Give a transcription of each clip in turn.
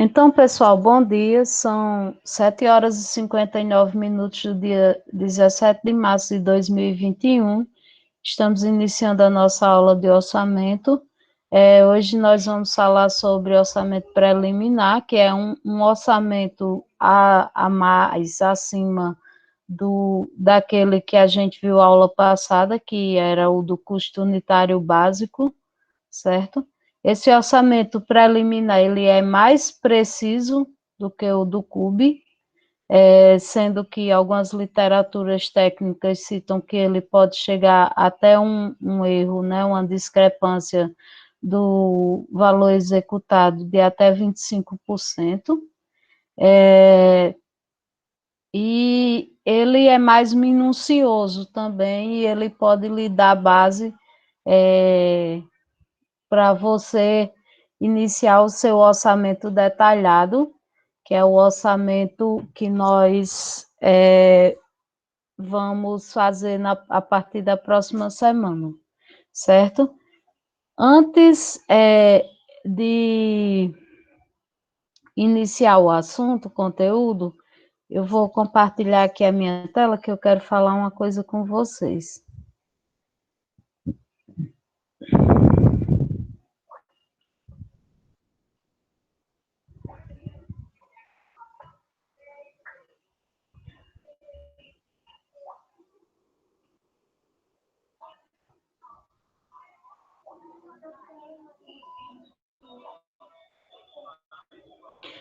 Então, pessoal, bom dia. São 7h59 do dia 17 de março de 2021. Estamos iniciando a nossa aula de orçamento. Hoje nós vamos falar sobre orçamento preliminar, que é um orçamento a mais acima daquele que a gente viu a aula passada, que era o do custo unitário básico, certo? Esse orçamento preliminar, ele é mais preciso do que o do CUB, sendo que algumas literaturas técnicas citam que ele pode chegar até um erro, né, uma discrepância do valor executado de até 25%, e ele é mais minucioso também, e ele pode lhe dar base para você iniciar o seu orçamento detalhado, que é o orçamento que nós vamos fazer a partir da próxima semana, certo? Antes de iniciar o assunto, o conteúdo, eu vou compartilhar aqui a minha tela, que eu quero falar uma coisa com vocês.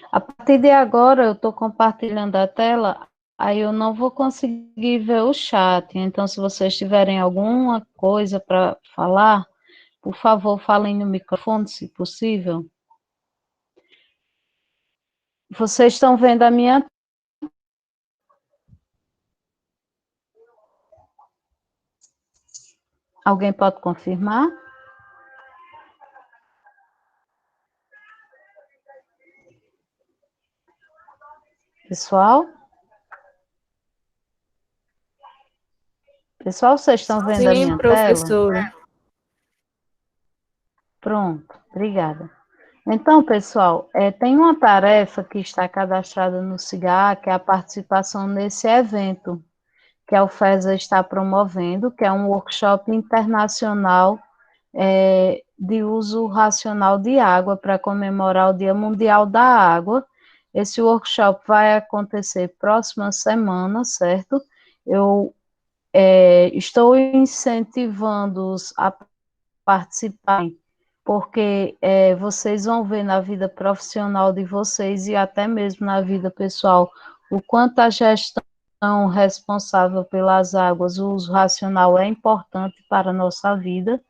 A partir de agora, eu estou compartilhando a tela, aí eu não vou conseguir ver o chat. Então, se vocês tiverem alguma coisa para falar, por favor, falem no microfone, se possível. Vocês estão vendo a minha... Alguém pode confirmar? Pessoal? Pessoal, vocês estão vendo a minha tela? Sim, professora. Pronto, obrigada. Então, pessoal, tem uma tarefa que está cadastrada no SIGA, que é a participação nesse evento, que a UFESA está promovendo, que é um workshop internacional de uso racional de água para comemorar o Dia Mundial da Água. Esse workshop vai acontecer próxima semana, certo? Eu estou incentivando-os a participarem, porque vocês vão ver na vida profissional de vocês e até mesmo na vida pessoal o quanto a gestão responsável pelas águas, o uso racional é importante para a nossa vida.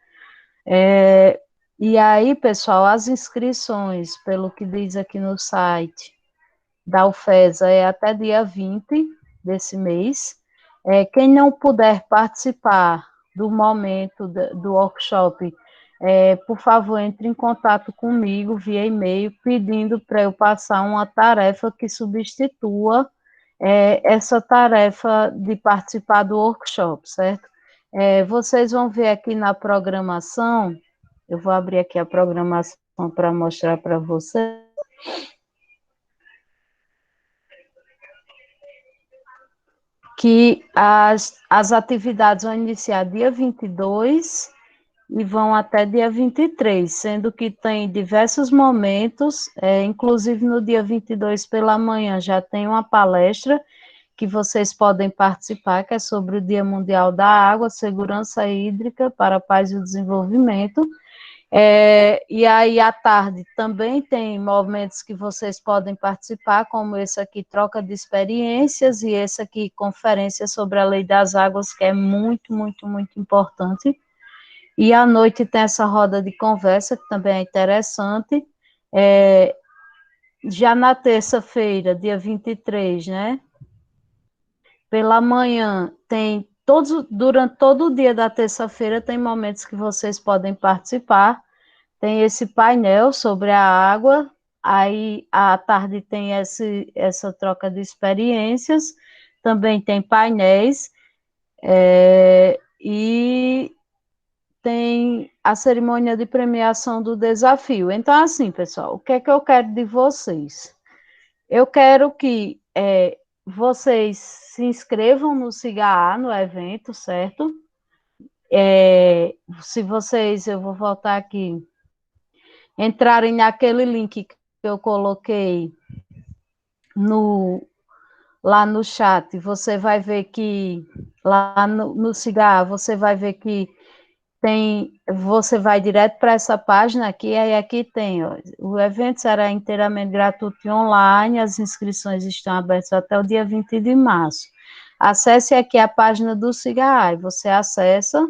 E aí, pessoal, as inscrições, pelo que diz aqui no site da UFESA, é até dia 20 desse mês. Quem não puder participar do momento do workshop, por favor, entre em contato comigo via e-mail, pedindo para eu passar uma tarefa que substitua essa tarefa de participar do workshop, certo? Vocês vão ver aqui na programação, eu vou abrir aqui a programação para mostrar para vocês. Que as atividades vão iniciar dia 22 e vão até dia 23, sendo que tem diversos momentos, inclusive no dia 22 pela manhã já tem uma palestra que vocês podem participar, que é sobre o Dia Mundial da Água, Segurança Hídrica para a Paz e o Desenvolvimento, E aí, à tarde, também tem momentos que vocês podem participar, como esse aqui, troca de experiências, e esse aqui, conferência sobre a lei das águas, que é muito, muito, muito importante. E à noite tem essa roda de conversa, que também é interessante. Já na terça-feira, dia 23, né? Pela manhã, durante todo o dia da terça-feira, tem momentos que vocês podem participar. Tem esse painel sobre a água, aí à tarde tem essa troca de experiências, também tem painéis, e tem a cerimônia de premiação do desafio. Então, assim, pessoal, o que é que eu quero de vocês? Eu quero que vocês se inscrevam no SIGA, no evento, certo? Se vocês, eu vou voltar aqui, entrarem naquele link que eu coloquei lá no chat, você vai ver que lá no SIGA, você vai ver que você vai direto para essa página aqui, aí aqui tem, ó, o evento será inteiramente gratuito e online, as inscrições estão abertas até o dia 20 de março. Acesse aqui a página do SIGA, aí você acessa,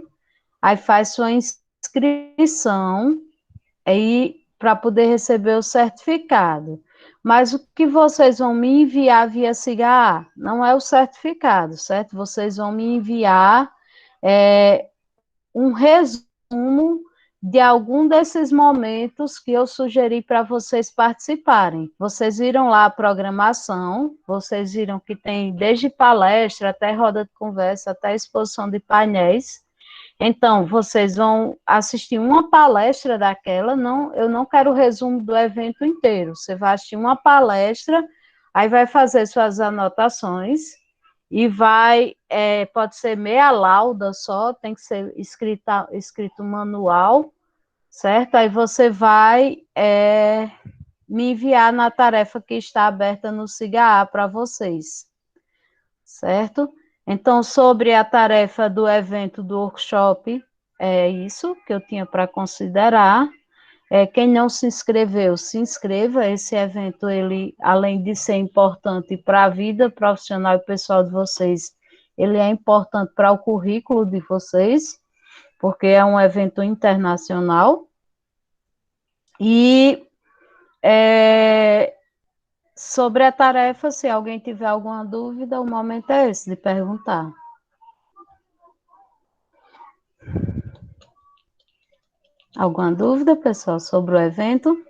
aí faz sua inscrição, aí para poder receber o certificado. Mas o que vocês vão me enviar via SIGA não é o certificado, certo? Vocês vão me enviar um resumo de algum desses momentos que eu sugeri para vocês participarem. Vocês viram lá a programação, vocês viram que tem desde palestra até roda de conversa, até exposição de painéis. Então, vocês vão assistir uma palestra daquela, não, eu não quero o resumo do evento inteiro. Você vai assistir uma palestra, aí vai fazer suas anotações, e pode ser meia lauda só, tem que ser escrito manual, certo? Aí você vai me enviar na tarefa que está aberta no SIGA para vocês, certo? Então, sobre a tarefa do evento do workshop, é isso que eu tinha para considerar. Quem não se inscreveu, se inscreva. Esse evento, ele, além de ser importante para a vida profissional e pessoal de vocês, ele é importante para o currículo de vocês, porque é um evento internacional. E sobre a tarefa, se alguém tiver alguma dúvida, o momento é esse de perguntar. Alguma dúvida, pessoal, sobre o evento?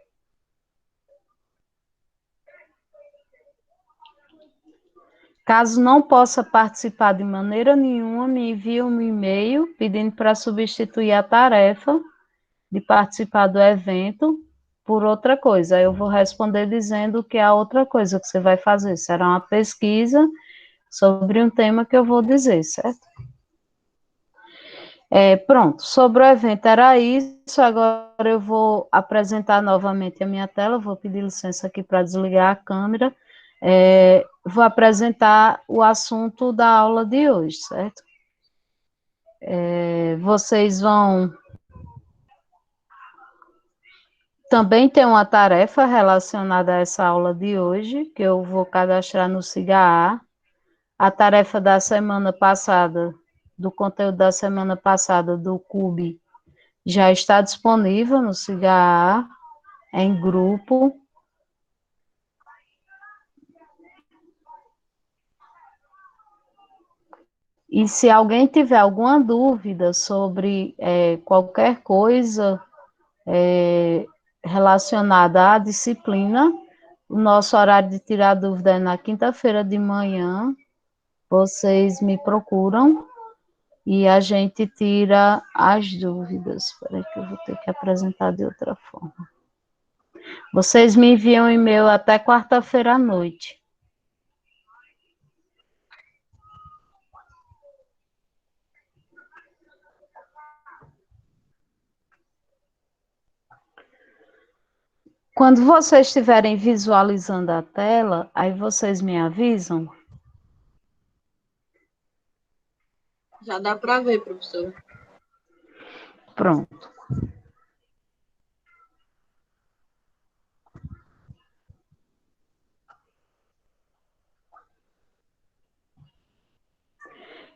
Caso não possa participar de maneira nenhuma, me envie um e-mail pedindo para substituir a tarefa de participar do evento por outra coisa. Eu vou responder dizendo que é a outra coisa que você vai fazer. Será uma pesquisa sobre um tema que eu vou dizer, certo? Pronto, sobre o evento era isso. Agora eu vou apresentar novamente a minha tela. Vou pedir licença aqui para desligar a câmera. Vou apresentar o assunto da aula de hoje, certo? Vocês vão também ter uma tarefa relacionada a essa aula de hoje, que eu vou cadastrar no SIGA. A tarefa da semana passada, do conteúdo da semana passada do CUB, já está disponível no SIGA, em grupo. E se alguém tiver alguma dúvida sobre qualquer coisa relacionada à disciplina, o nosso horário de tirar dúvida é na quinta-feira de manhã. Vocês me procuram e a gente tira as dúvidas. Espera aí que eu vou ter que apresentar de outra forma. Vocês me enviam um e-mail até quarta-feira à noite. Quando vocês estiverem visualizando a tela, aí vocês me avisam. Já dá para ver, professor. Pronto.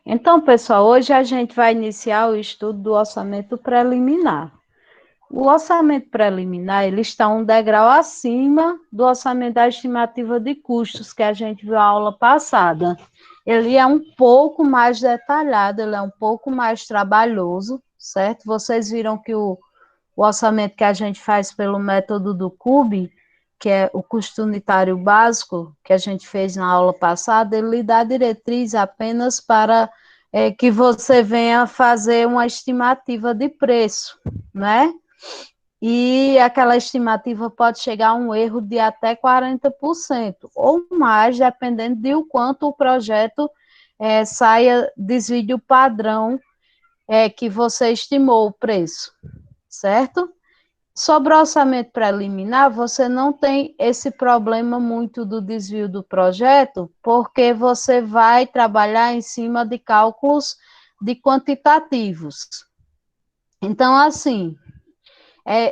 Então, pessoal, hoje a gente vai iniciar o estudo do orçamento preliminar. O orçamento preliminar, ele está um degrau acima do orçamento da estimativa de custos que a gente viu na aula passada. Ele é um pouco mais detalhado, ele é um pouco mais trabalhoso, certo? Vocês viram que o orçamento que a gente faz pelo método do CUB, que é o custo unitário básico, que a gente fez na aula passada, ele lhe dá diretriz apenas para que você venha fazer uma estimativa de preço, né? E aquela estimativa pode chegar a um erro de até 40%, ou mais, dependendo de o quanto o projeto saia desvio padrão que você estimou o preço, certo? Sobre o orçamento preliminar, você não tem esse problema muito do desvio do projeto, porque você vai trabalhar em cima de cálculos de quantitativos. Então, assim,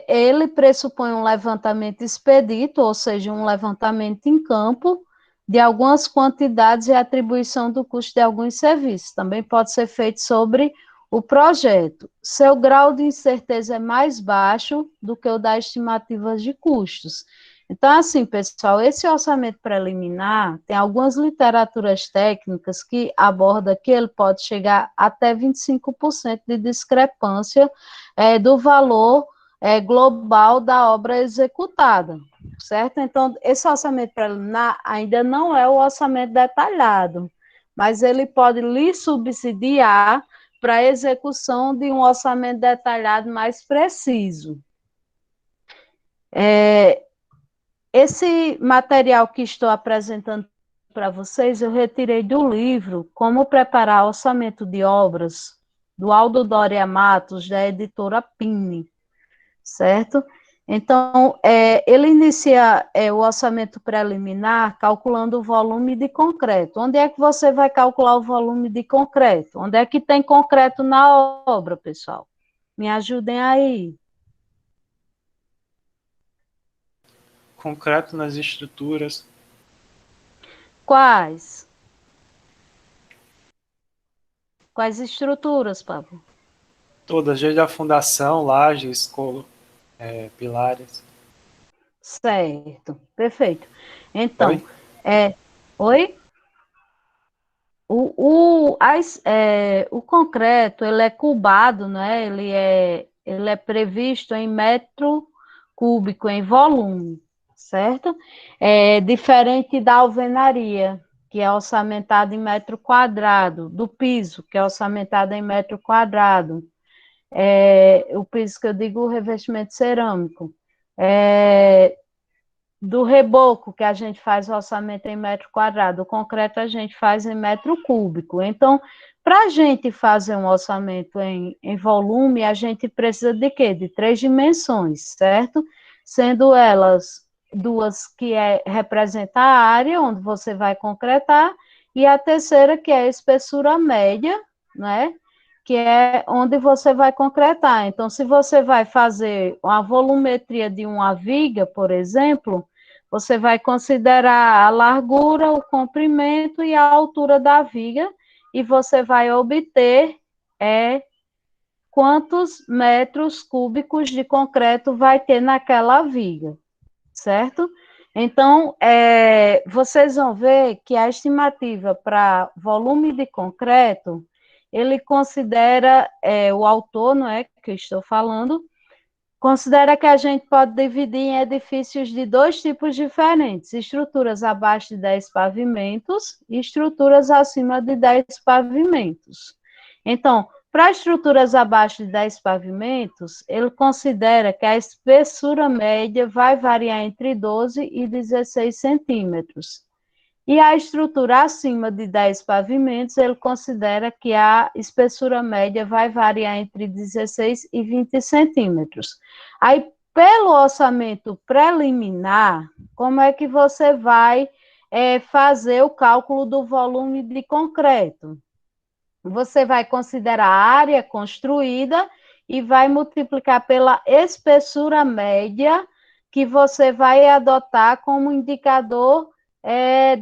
ele pressupõe um levantamento expedito, ou seja, um levantamento em campo de algumas quantidades e atribuição do custo de alguns serviços. Também pode ser feito sobre o projeto. Seu grau de incerteza é mais baixo do que o das estimativas de custos. Então, assim, pessoal, esse orçamento preliminar tem algumas literaturas técnicas que abordam que ele pode chegar até 25% de discrepância do valor global da obra executada, certo? Então, esse orçamento preliminar ainda não é o orçamento detalhado, mas ele pode lhe subsidiar para a execução de um orçamento detalhado mais preciso. Esse material que estou apresentando para vocês, eu retirei do livro Como Preparar Orçamento de Obras, do Aldo Doria Matos, da editora Pini, certo? Então, ele inicia o orçamento preliminar calculando o volume de concreto. Onde é que você vai calcular o volume de concreto? Onde é que tem concreto na obra, pessoal? Me ajudem aí. Concreto nas estruturas. Quais? Quais estruturas, Pablo? Todas, desde a fundação, lajes, pilares. Certo, perfeito. Então, Oi? oi? O concreto, ele é cubado, né? Ele é previsto em metro cúbico, em volume, certo? É diferente da alvenaria, que é orçamentada em metro quadrado, do piso, que é orçamentado em metro quadrado. O piso que eu digo, o revestimento cerâmico. Do reboco, que a gente faz o orçamento em metro quadrado, o concreto a gente faz em metro cúbico. Então, para a gente fazer um orçamento em volume, a gente precisa de quê? De 3 dimensões, certo? Sendo elas duas que representa a área onde você vai concretar, e a terceira que é a espessura média, né? Que é onde você vai concretar. Então, se você vai fazer a volumetria de uma viga, por exemplo, você vai considerar a largura, o comprimento e a altura da viga, e você vai obter quantos metros cúbicos de concreto vai ter naquela viga, certo? Então, vocês vão ver que a estimativa para volume de concreto, ele considera, o autor, não é, que eu estou falando, considera que a gente pode dividir em edifícios de dois tipos diferentes: estruturas abaixo de 10 pavimentos e estruturas acima de 10 pavimentos. Então, para estruturas abaixo de 10 pavimentos, ele considera que a espessura média vai variar entre 12 e 16 centímetros. E a estrutura acima de 10 pavimentos, ele considera que a espessura média vai variar entre 16 e 20 centímetros. Aí, pelo orçamento preliminar, como é que você vai fazer o cálculo do volume de concreto? Você vai considerar a área construída e vai multiplicar pela espessura média que você vai adotar como indicador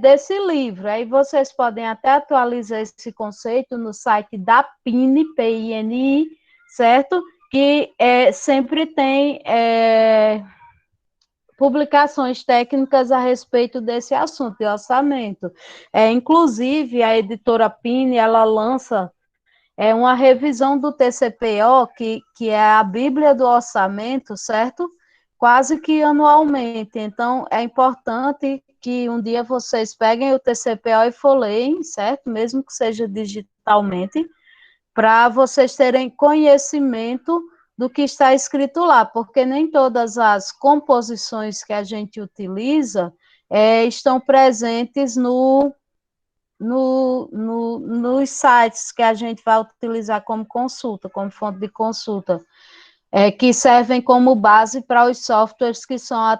desse livro. Aí vocês podem até atualizar esse conceito no site da PINI, PINI, certo? Que sempre tem publicações técnicas a respeito desse assunto, de orçamento. Inclusive, a editora PINI, ela lança uma revisão do TCPO, que é a Bíblia do Orçamento, certo? Quase que anualmente. Então, é importante que um dia vocês peguem o TCPO e folheiem, certo? Mesmo que seja digitalmente, para vocês terem conhecimento do que está escrito lá, porque nem todas as composições que a gente utiliza estão presentes nos sites que a gente vai utilizar como consulta, como fonte de consulta, que servem como base para os softwares que são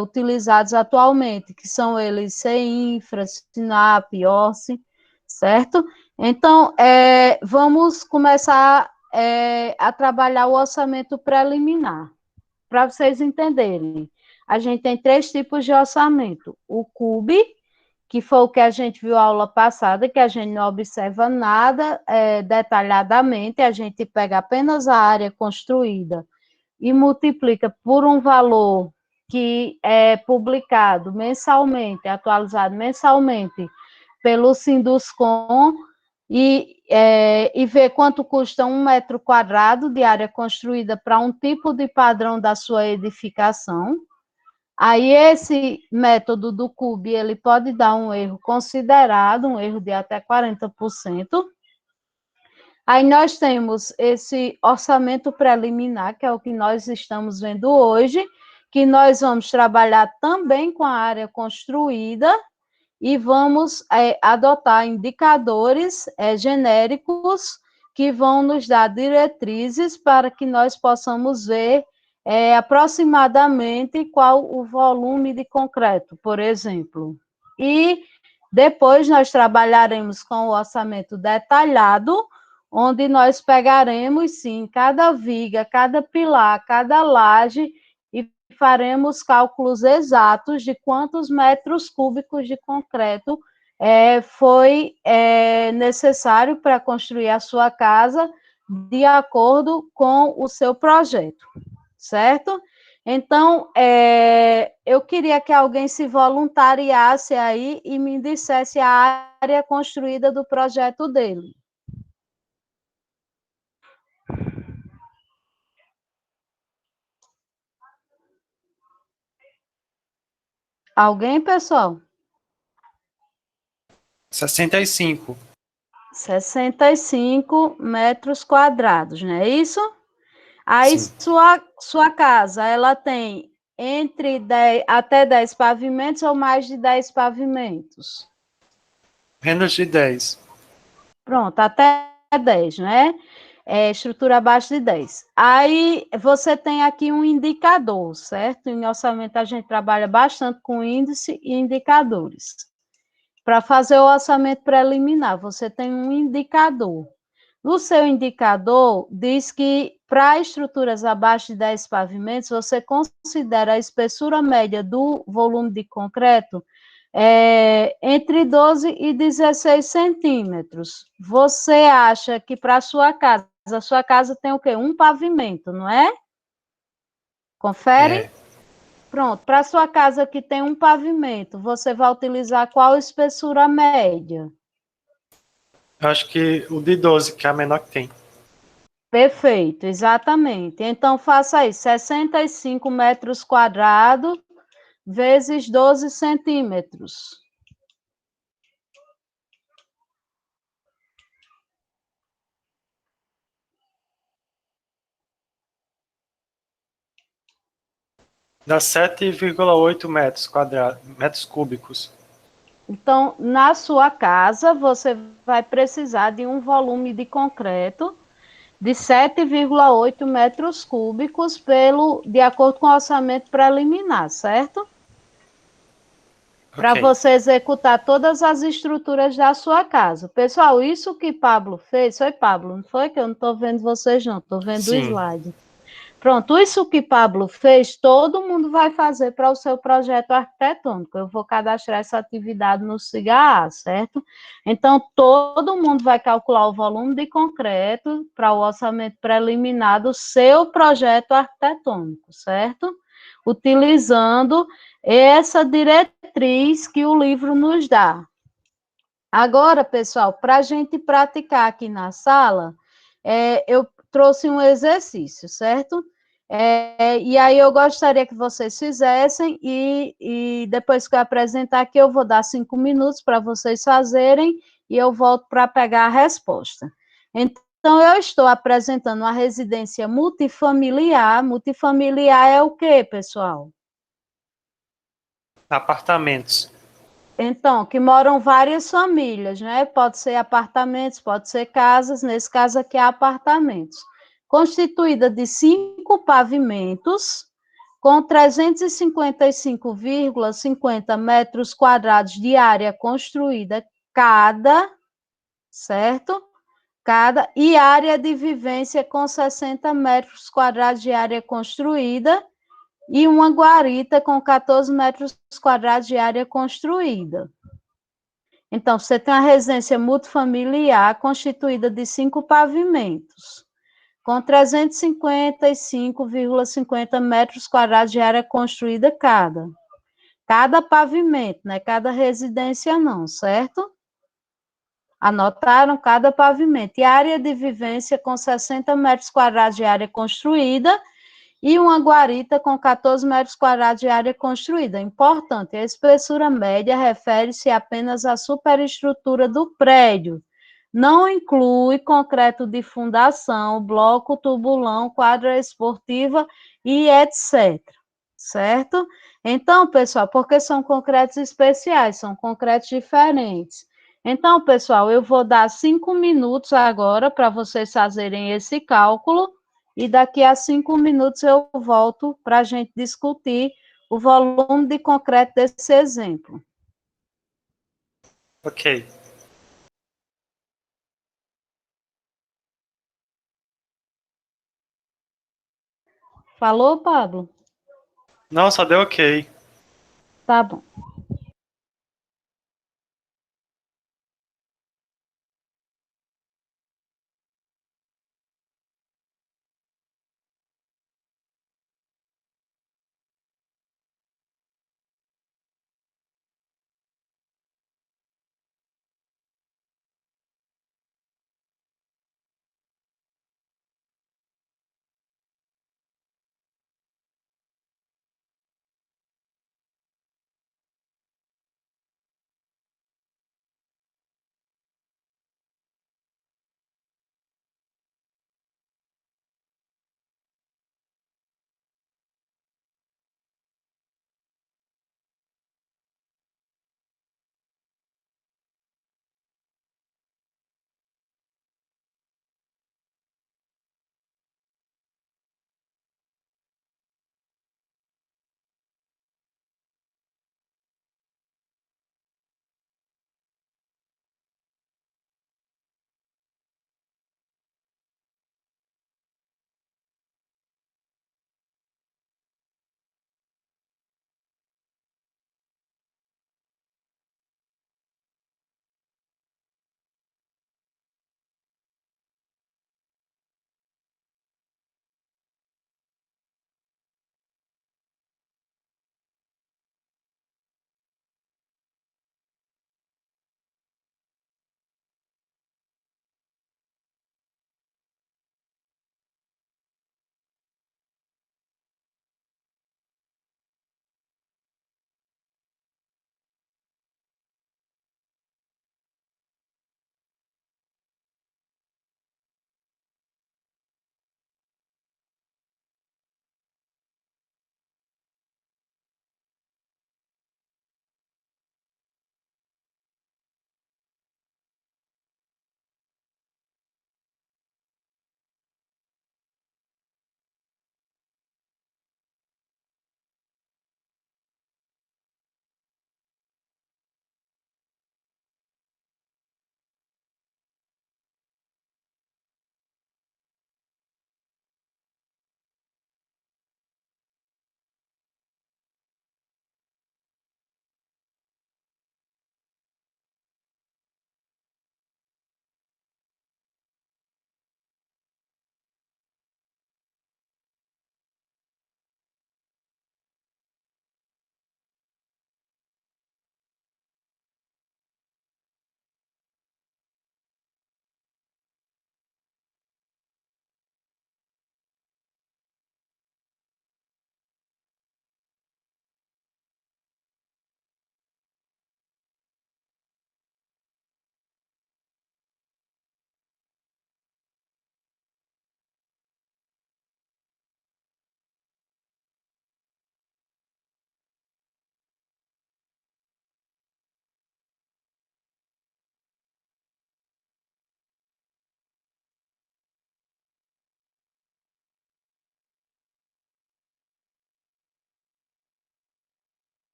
utilizados atualmente, que são eles CINFRA, SINAP, ORCE, certo? Então, vamos começar a trabalhar o orçamento preliminar. Para vocês entenderem, a gente tem 3 tipos de orçamento. O CUB, que foi o que a gente viu a aula passada, que a gente não observa nada detalhadamente, a gente pega apenas a área construída e multiplica por um valor que é publicado mensalmente, atualizado mensalmente pelo Sinduscom, e ver quanto custa 1 metro quadrado de área construída para um tipo de padrão da sua edificação. Aí esse método do CUB, ele pode dar um erro considerado, um erro de até 40%. Aí nós temos esse orçamento preliminar, que é o que nós estamos vendo hoje, que nós vamos trabalhar também com a área construída e vamos adotar indicadores genéricos que vão nos dar diretrizes para que nós possamos ver aproximadamente qual o volume de concreto, por exemplo. E depois nós trabalharemos com o orçamento detalhado, onde nós pegaremos, sim, cada viga, cada pilar, cada laje e faremos cálculos exatos de quantos metros cúbicos de concreto foi necessário para construir a sua casa de acordo com o seu projeto, certo? Então, eu queria que alguém se voluntariasse aí e me dissesse a área construída do projeto dele. Alguém, pessoal? 65. 65 metros quadrados, não é isso? Aí Sim. sua casa, ela tem até 10 pavimentos ou mais de 10 pavimentos? Menos de 10. Pronto, até 10, né? Estrutura abaixo de 10. Aí você tem aqui um indicador, certo? Em orçamento a gente trabalha bastante com índice e indicadores. Para fazer o orçamento preliminar, você tem um indicador. No seu indicador, diz que para estruturas abaixo de 10 pavimentos, você considera a espessura média do volume de concreto entre 12 e 16 centímetros. Você acha que para a sua casa tem o quê? Um pavimento, não é? Confere? Pronto, para a sua casa que tem um pavimento, você vai utilizar qual espessura média? Eu acho que o de 12, que é a menor que tem. Perfeito, exatamente. Então, faça aí, 65 metros quadrados vezes 12 centímetros. Dá 7,8 metros cúbicos. Então, na sua casa, você vai precisar de um volume de concreto de 7,8 metros cúbicos de acordo com o orçamento preliminar, certo? Para você executar todas as estruturas da sua casa. Pessoal, isso que Pablo fez, foi Pablo, não foi? Que eu não estou vendo vocês não, estou vendo o Sim. slide. Pronto, isso que Pablo fez, todo mundo vai fazer para o seu projeto arquitetônico. Eu vou cadastrar essa atividade no SIGA, certo? Então, todo mundo vai calcular o volume de concreto para o orçamento preliminar do seu projeto arquitetônico, certo? Utilizando essa diretriz que o livro nos dá. Agora, pessoal, para a gente praticar aqui na sala, eu trouxe um exercício, certo? E aí eu gostaria que vocês fizessem, e depois que eu apresentar aqui, eu vou dar 5 minutos para vocês fazerem, e eu volto para pegar a resposta. Então, eu estou apresentando uma residência multifamiliar. Multifamiliar é o quê, pessoal? Apartamentos. Então, que moram várias famílias, né? Pode ser apartamentos, pode ser casas, nesse caso aqui é apartamentos. Constituída de 5 pavimentos, com 355,50 metros quadrados de área construída cada, certo? Cada, e área de vivência com 60 metros quadrados de área construída, e uma guarita com 14 metros quadrados de área construída. Então, você tem uma residência multifamiliar constituída de 5 pavimentos, com 355,50 metros quadrados de área construída cada. Cada pavimento, né? Cada residência não, certo? Anotaram cada pavimento. E área de vivência com 60 metros quadrados de área construída e uma guarita com 14 metros quadrados de área construída. Importante, a espessura média refere-se apenas à superestrutura do prédio, não inclui concreto de fundação, bloco, tubulão, quadra esportiva e etc. Certo? Então, pessoal, porque são concretos especiais, são concretos diferentes. Então, pessoal, eu vou dar 5 minutos agora para vocês fazerem esse cálculo, e daqui a 5 minutos eu volto para a gente discutir o volume de concreto desse exemplo. Ok. Falou, Pablo? Não, só deu ok. Tá bom.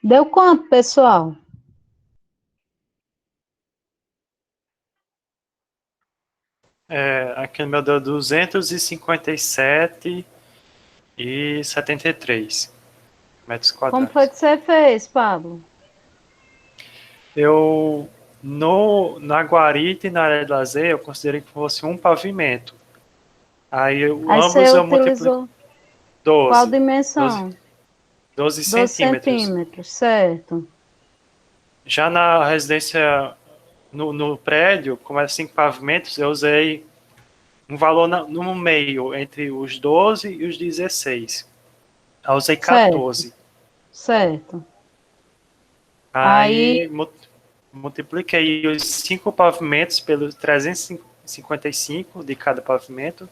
Deu quanto, pessoal? Aqui no meu deu 257,73 metros Como foi quadrados. que você fez, Pablo? Eu, na guarita e na área de lazer, eu considerei que fosse um pavimento. Aí, Aí você ambos eu multiplico utilizou qual 12, 12, dimensão? 12 12 centímetros. centímetros, certo. Já na residência, no prédio, como é 5 pavimentos, eu usei um valor no meio, entre os 12 e os 16. Eu usei Certo, 14. certo. Aí, Aí multipliquei os 5 pavimentos pelos 355 de cada pavimento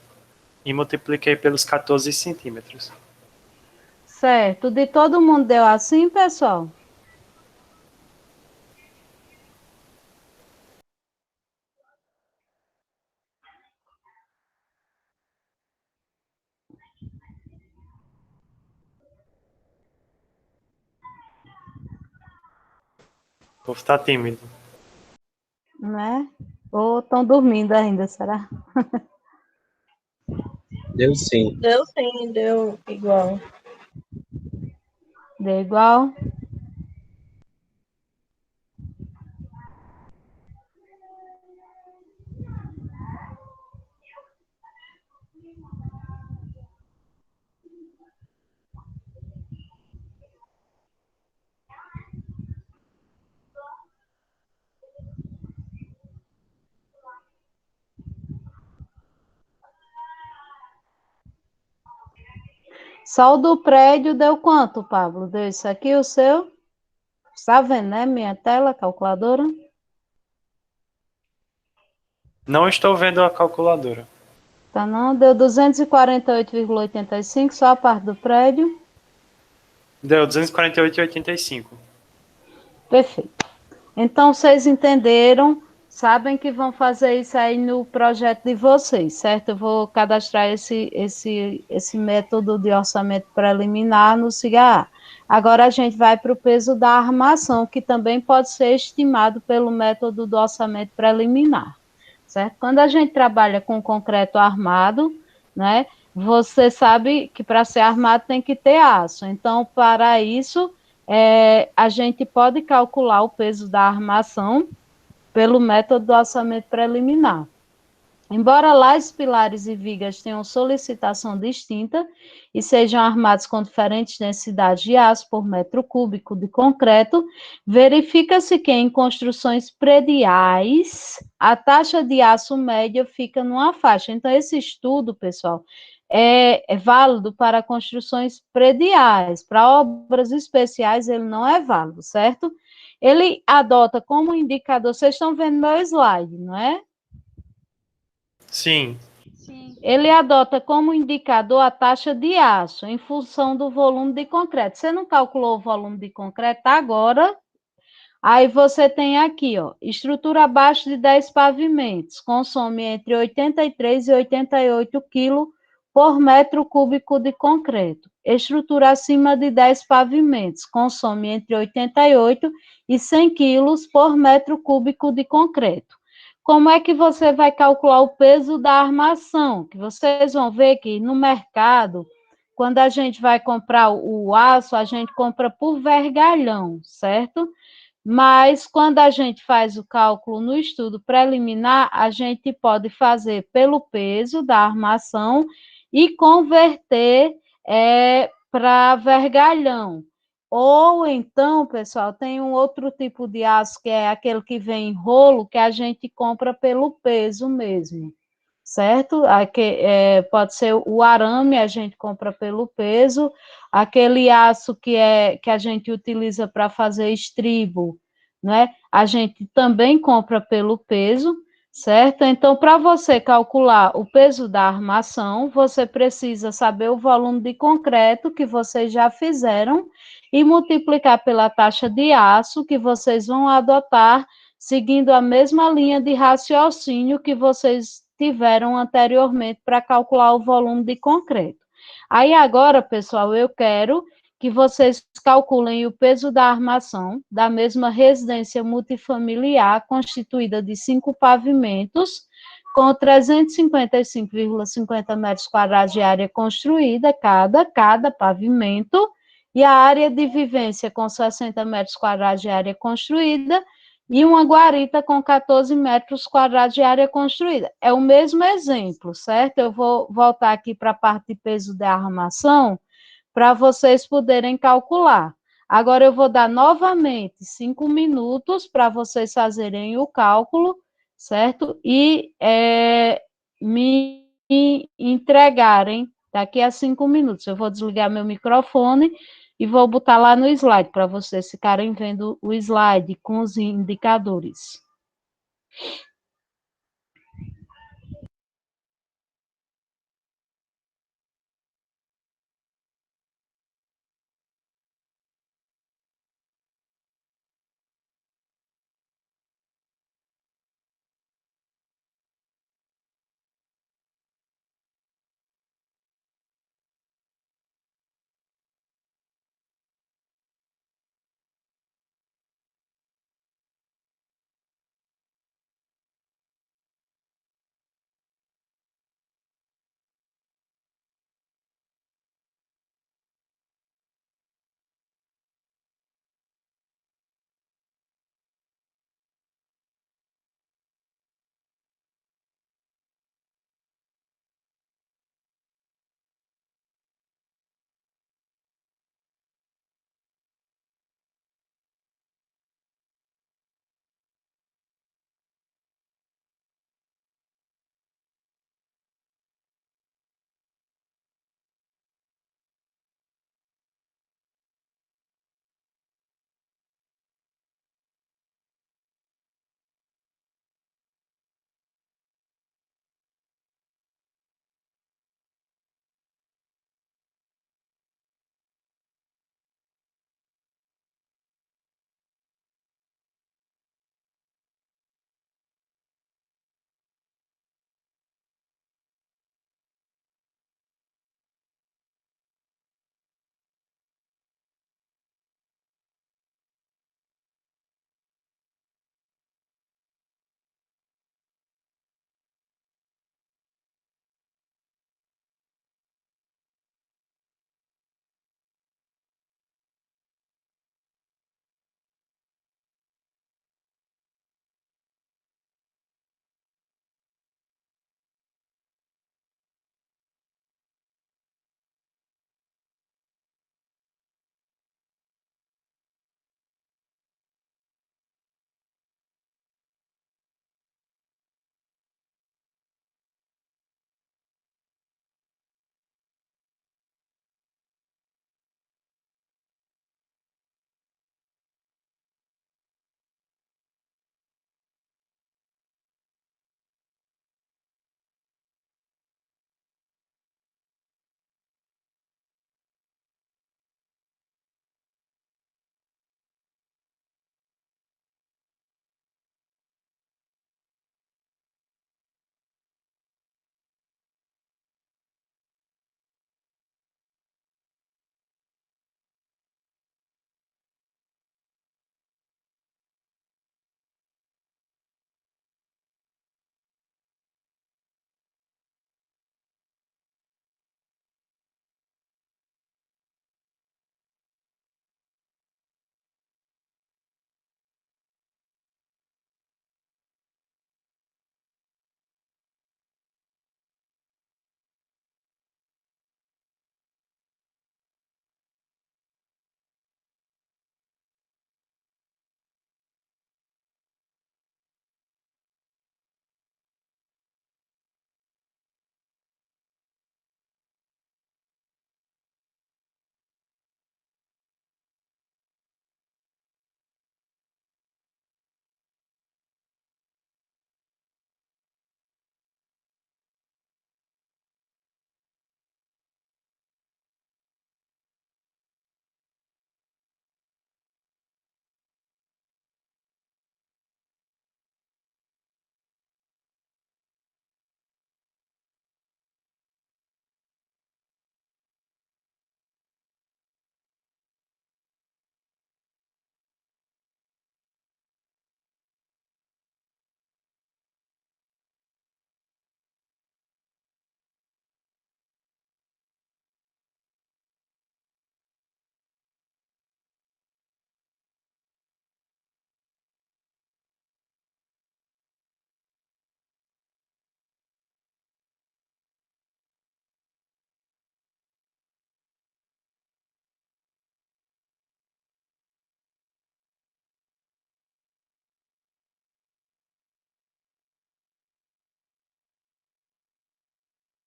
e multipliquei pelos 14 centímetros. certo. De todo mundo deu assim, pessoal? O povo tá tímido. Né? Ou estão dormindo ainda, será? Deu sim. Deu sim, deu igual. Deu igual? Só o do prédio deu quanto, Pablo? Deu isso aqui, o seu? Está vendo, né? Minha tela, calculadora? Não estou vendo a calculadora. Tá não? Deu 248,85, só a parte do prédio. Deu 248,85. Perfeito. Então, vocês entenderam, sabem que vão fazer isso aí no projeto de vocês, certo? Eu vou cadastrar esse método de orçamento preliminar no CIGA. Agora a gente vai para o peso da armação, que também pode ser estimado pelo método do orçamento preliminar, certo? Quando a gente trabalha com concreto armado, né, você sabe que para ser armado tem que ter aço. Então, para isso, a gente pode calcular o peso da armação pelo método do orçamento preliminar. Embora lajes, pilares e vigas tenham solicitação distinta e sejam armados com diferentes densidades de aço por metro cúbico de concreto, verifica-se que em construções prediais a taxa de aço média fica numa faixa. Então, esse estudo, pessoal, é válido para construções prediais. Para obras especiais, ele não é válido, certo? Ele adota como indicador, vocês estão vendo meu slide, não é? Sim. Ele adota como indicador a taxa de aço em função do volume de concreto. Você não calculou o volume de concreto agora? Aí você tem aqui, ó, estrutura abaixo de 10 pavimentos, consome entre 83 e 88 quilos por metro cúbico de concreto. Estrutura acima de 10 pavimentos, consome entre 88 e 100 quilos por metro cúbico de concreto. Como é que você vai calcular o peso da armação? Que vocês vão ver que no mercado, quando a gente vai comprar o aço, a gente compra por vergalhão, certo? Mas quando a gente faz o cálculo no estudo preliminar, a gente pode fazer pelo peso da armação e converter para vergalhão. Ou então, pessoal, tem um outro tipo de aço, que é aquele que vem em rolo, que a gente compra pelo peso mesmo, certo? Pode ser o arame, a gente compra pelo peso, aquele aço que a gente utiliza para fazer estribo, né? A gente também compra pelo peso, certo? Então, para você calcular o peso da armação, você precisa saber o volume de concreto que vocês já fizeram e multiplicar pela taxa de aço que vocês vão adotar, seguindo a mesma linha de raciocínio que vocês tiveram anteriormente para calcular o volume de concreto. Aí agora, pessoal, eu quero que vocês calculem o peso da armação da mesma residência multifamiliar constituída de 5 pavimentos, com 355,50 metros quadrados de área construída, cada pavimento, e a área de vivência com 60 metros quadrados de área construída, e uma guarita com 14 metros quadrados de área construída. É o mesmo exemplo, certo? Eu vou voltar aqui para a parte de peso da armação, para vocês poderem calcular. Agora eu vou dar novamente 5 minutos para vocês fazerem o cálculo, certo? E me entregarem daqui a 5 minutos. Eu vou desligar meu microfone e vou botar lá no slide para vocês ficarem vendo o slide com os indicadores.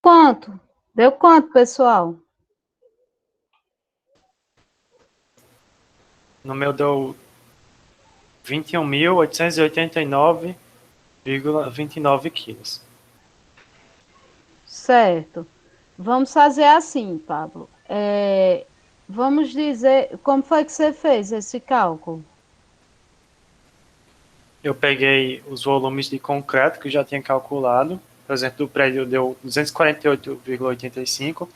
quanto? Deu quanto, pessoal? No meu deu 21.889,29 quilos. Certo. Vamos fazer assim, Pablo. Vamos dizer, como foi que você fez esse cálculo? Eu peguei os volumes de concreto que eu já tinha calculado. Por exemplo, do prédio deu 248,85.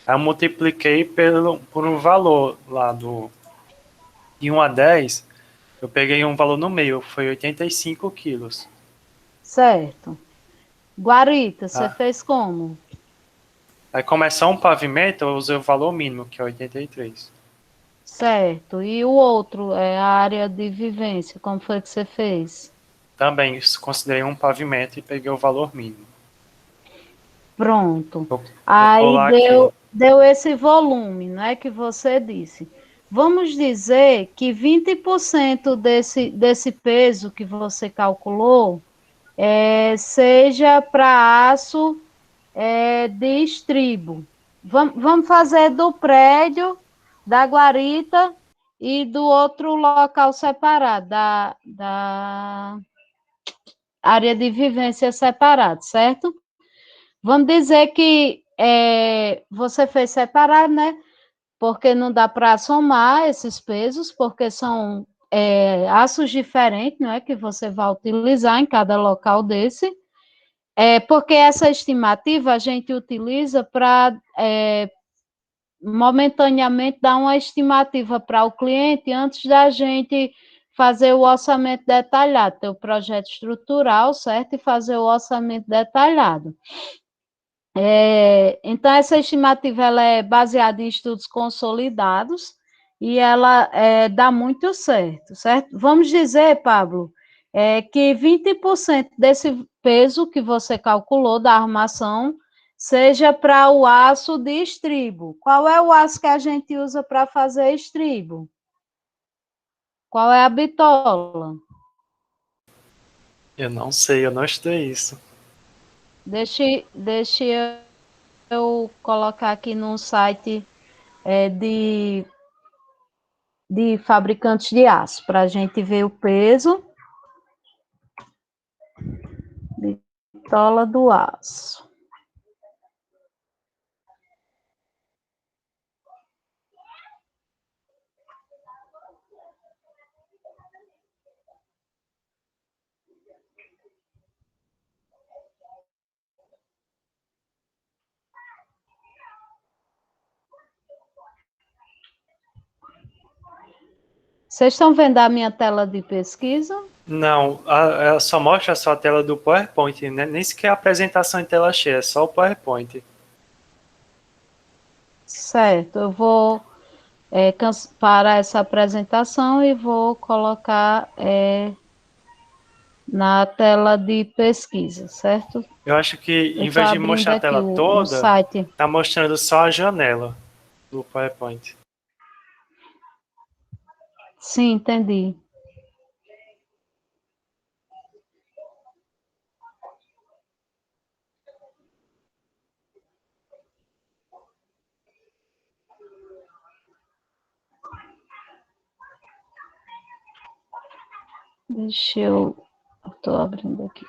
Aí eu multipliquei por um valor lá de 1 a 10. Eu peguei um valor no meio, foi 85 quilos. Certo. Guarita, você Tá? fez como? Aí, como é só um pavimento, eu usei o valor mínimo, que é 83. Certo. E o outro é a área de vivência, como foi que você fez? Também considerei um pavimento e peguei o valor mínimo. Pronto. Vou Aí colar aqui. deu esse volume, não é que você disse. Vamos dizer que 20% desse peso que você calculou seja para aço de estribo. Vamos fazer do prédio, da guarita e do outro local separado, da área de vivência separado, certo? Vamos dizer que você fez separado, né? Porque não dá para somar esses pesos, porque são aços diferentes, não é? Que você vai utilizar em cada local desse. Porque essa estimativa a gente utiliza para momentaneamente dar uma estimativa para o cliente antes da gente fazer o orçamento detalhado, ter o projeto estrutural, certo? E fazer o orçamento detalhado. Então, essa estimativa ela é baseada em estudos consolidados e ela dá muito certo, certo? Vamos dizer, Pablo, que 20% desse peso que você calculou da armação seja para o aço de estribo. Qual é o aço que a gente usa para fazer estribo? Qual é a bitola? Eu não sei, eu não estudei isso. Deixe eu colocar aqui num site de fabricantes de aço, para a gente ver o peso de bitola do aço. Vocês estão vendo a minha tela de pesquisa? Não, ela só mostra só a tela do PowerPoint, né? Nem sequer a apresentação em tela cheia, é só o PowerPoint. Certo, eu vou parar essa apresentação e vou colocar na tela de pesquisa, certo? Eu acho que, Eu em estou vez de abrindo mostrar a aqui tela o toda, site. tá mostrando só a janela do PowerPoint. Sim, entendi. Estou abrindo aqui.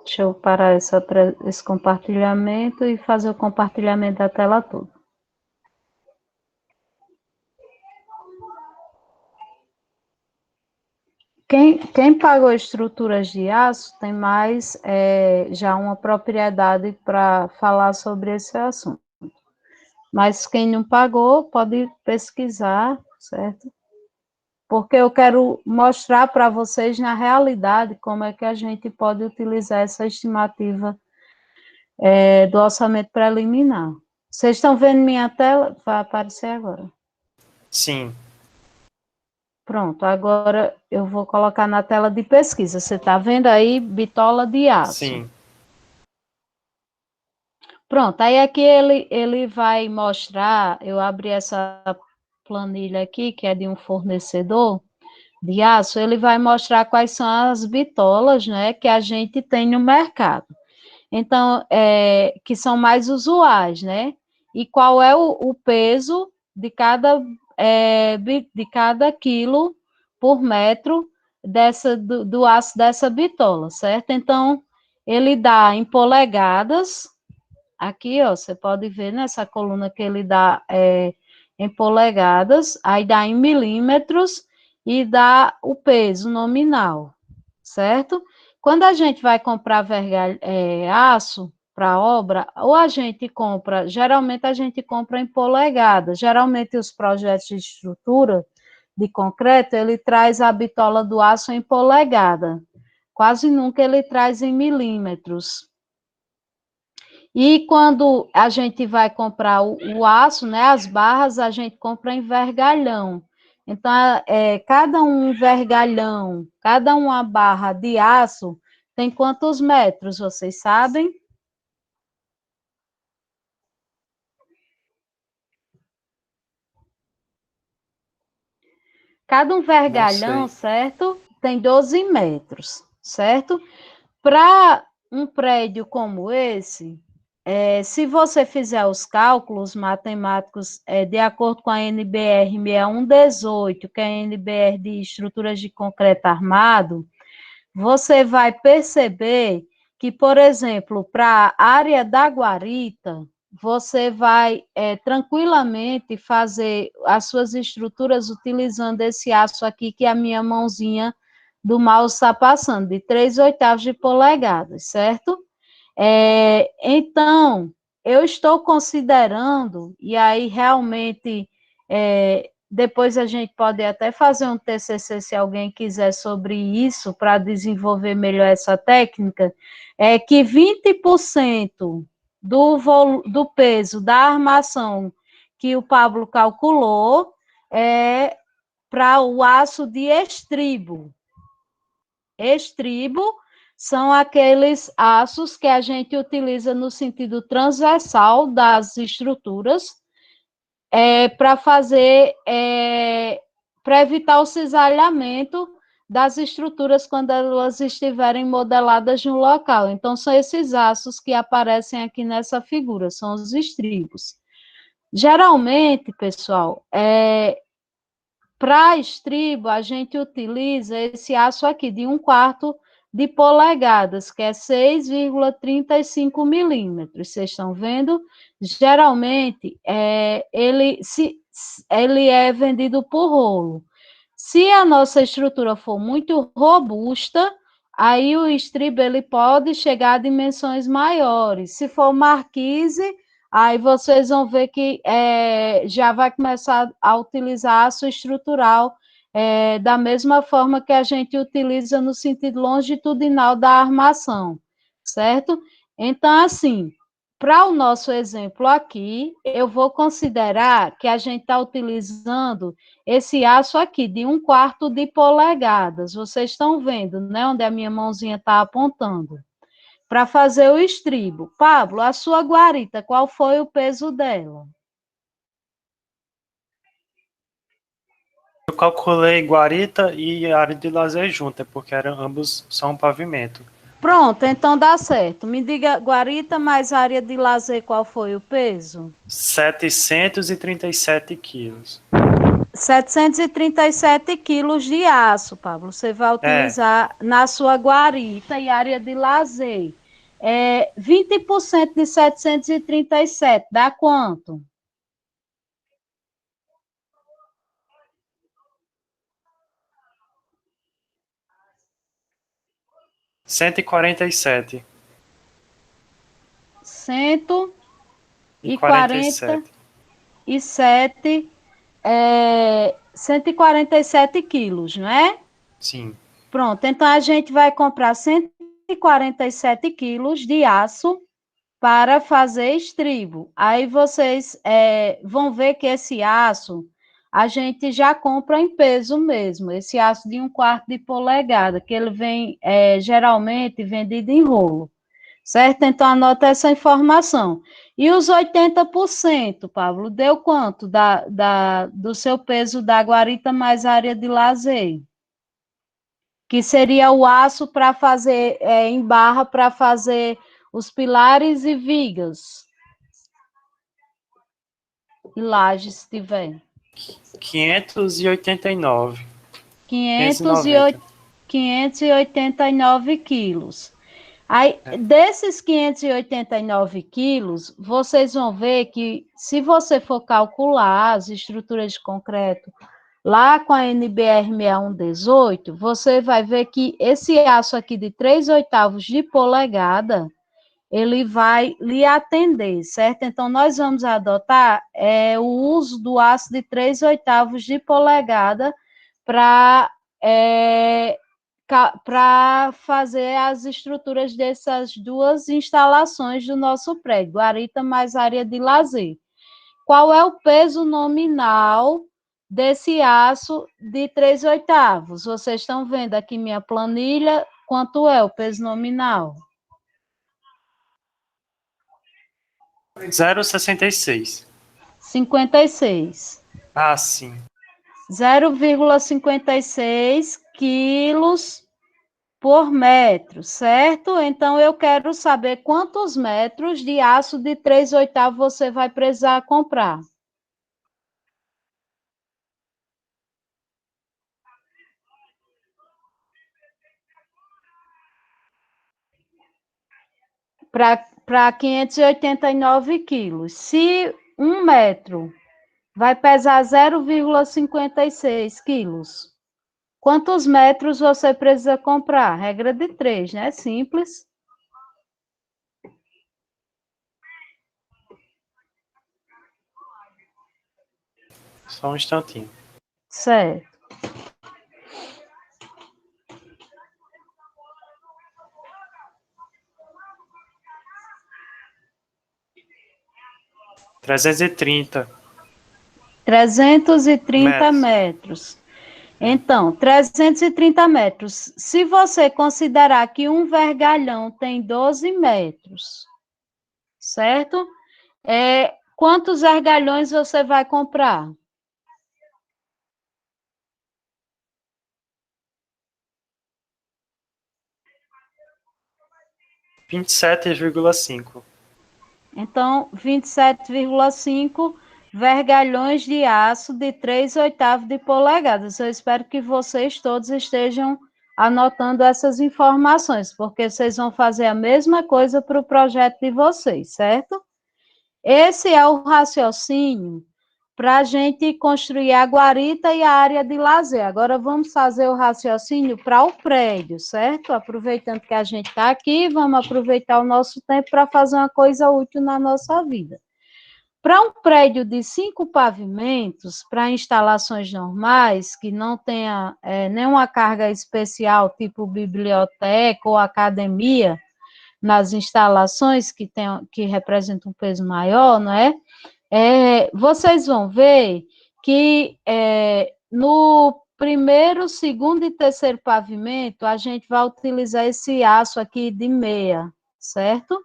Deixa eu parar esse compartilhamento e fazer o compartilhamento da tela toda. Quem pagou estruturas de aço tem mais já uma propriedade para falar sobre esse assunto. Mas quem não pagou pode pesquisar, certo? Porque eu quero mostrar para vocês na realidade como é que a gente pode utilizar essa estimativa do orçamento preliminar. Vocês estão vendo minha tela? Vai aparecer agora. Sim. Pronto, agora eu vou colocar na tela de pesquisa. Você está vendo aí bitola de aço. Sim. Pronto, aí aqui ele vai mostrar, eu abri essa planilha aqui, que é de um fornecedor de aço, ele vai mostrar quais são as bitolas, né, que a gente tem no mercado. Então, que são mais usuais, né? E qual é o peso de cada quilo por metro do aço dessa bitola, certo? Então, ele dá em polegadas. Aqui, ó, você pode ver nessa coluna que ele dá em polegadas, aí dá em milímetros e dá o peso nominal, certo? Quando a gente vai comprar aço para obra, ou a gente compra, geralmente a gente compra em polegadas, geralmente os projetos de estrutura de concreto, ele traz a bitola do aço em polegada, quase nunca ele traz em milímetros. E quando a gente vai comprar o aço, né, as barras, a gente compra em vergalhão. Então, cada um vergalhão, cada uma barra de aço tem quantos metros, vocês sabem? Cada um vergalhão, certo? Tem 12 metros, certo? Para um prédio como esse, se você fizer os cálculos matemáticos de acordo com a NBR 6118, que é a NBR de estruturas de concreto armado, você vai perceber que, por exemplo, para a área da guarita, você vai tranquilamente fazer as suas estruturas utilizando esse aço aqui que a minha mãozinha do mouse está passando, de 3/8 de polegadas, certo? Então, eu estou considerando, e aí realmente, depois a gente pode até fazer um TCC, se alguém quiser, sobre isso, para desenvolver melhor essa técnica, é que 20% do peso da armação que o Pablo calculou é para o aço de estribo. Estribo são aqueles aços que a gente utiliza no sentido transversal das estruturas para fazer, para evitar o cisalhamento das estruturas quando elas estiverem modeladas no local. Então, são esses aços que aparecem aqui nessa figura, são os estribos. Geralmente, pessoal, para estribo, a gente utiliza esse aço aqui de 1/4 de polegadas, que é 6,35 milímetros. Vocês estão vendo? Geralmente, ele é vendido por rolo. Se a nossa estrutura for muito robusta, aí o estribo ele pode chegar a dimensões maiores. Se for marquise, aí vocês vão ver que já vai começar a utilizar aço estrutural da mesma forma que a gente utiliza no sentido longitudinal da armação, certo? Então, assim, para o nosso exemplo aqui, eu vou considerar que a gente está utilizando esse aço aqui, de 1/4 de polegadas. Vocês estão vendo, né, onde a minha mãozinha está apontando. Para fazer o estribo. Pablo, a sua guarita, qual foi o peso dela? Eu calculei guarita e área de lazer junta, porque ambos são um pavimento. Pronto, então dá certo. Me diga, guarita mais área de lazer, qual foi o peso? 737 quilos. 737 quilos de aço, Pablo. Você vai utilizar na sua guarita e área de lazer. 20% de 737 dá quanto? R$147. 147 quilos, não é? Sim. Pronto, então a gente vai comprar 147 quilos de aço para fazer estribo. Aí vocês vão ver que esse aço a gente já compra em peso mesmo, esse aço de 1/4 de polegada, que ele vem geralmente vendido em rolo, Certo? Então, anota essa informação. E os 80%, Pablo, deu quanto do seu peso da guarita mais área de lazer? Que seria o aço para fazer, em barra, para fazer os pilares e vigas. E laje, se tiver. 589. 589. 589 quilos. Aí, É. desses 589 quilos, vocês vão ver que, se você for calcular as estruturas de concreto lá com a NBR 6118, você vai ver que esse aço aqui de 3/8 de polegada, ele vai lhe atender, certo? Então, nós vamos adotar o uso do aço de 3/8 de polegada para fazer as estruturas dessas duas instalações do nosso prédio, guarita mais área de lazer. Qual é o peso nominal desse aço de 3/8? Vocês estão vendo aqui minha planilha, quanto é o peso nominal? 0,66. 56. Ah, sim. 0,56 quilos por metro, certo? Então, eu quero saber quantos metros de aço de 3/8 você vai precisar comprar. Para 589 quilos. Se 1 metro vai pesar 0,56 quilos, quantos metros você precisa comprar? Regra de 3, né? Simples. Só um instantinho. Certo. R$ 330 metros. metros. Então, 330 metros. Se você considerar que um vergalhão tem 12 metros, certo? Quantos vergalhões você vai comprar? 27,5. Então, 27,5 vergalhões de aço de 3/8 de polegadas. Eu espero que vocês todos estejam anotando essas informações, porque vocês vão fazer a mesma coisa para o projeto de vocês, certo? Esse é o raciocínio para a gente construir a guarita e a área de lazer. Agora vamos fazer o raciocínio para o prédio, certo? Aproveitando que a gente está aqui, vamos aproveitar o nosso tempo para fazer uma coisa útil na nossa vida. Para um prédio de 5 pavimentos, para instalações normais, que não tenha nenhuma carga especial, tipo biblioteca ou academia, nas instalações que representam um peso maior, não é? Vocês vão ver que no primeiro, segundo e terceiro pavimento, a gente vai utilizar esse aço aqui de meia, certo?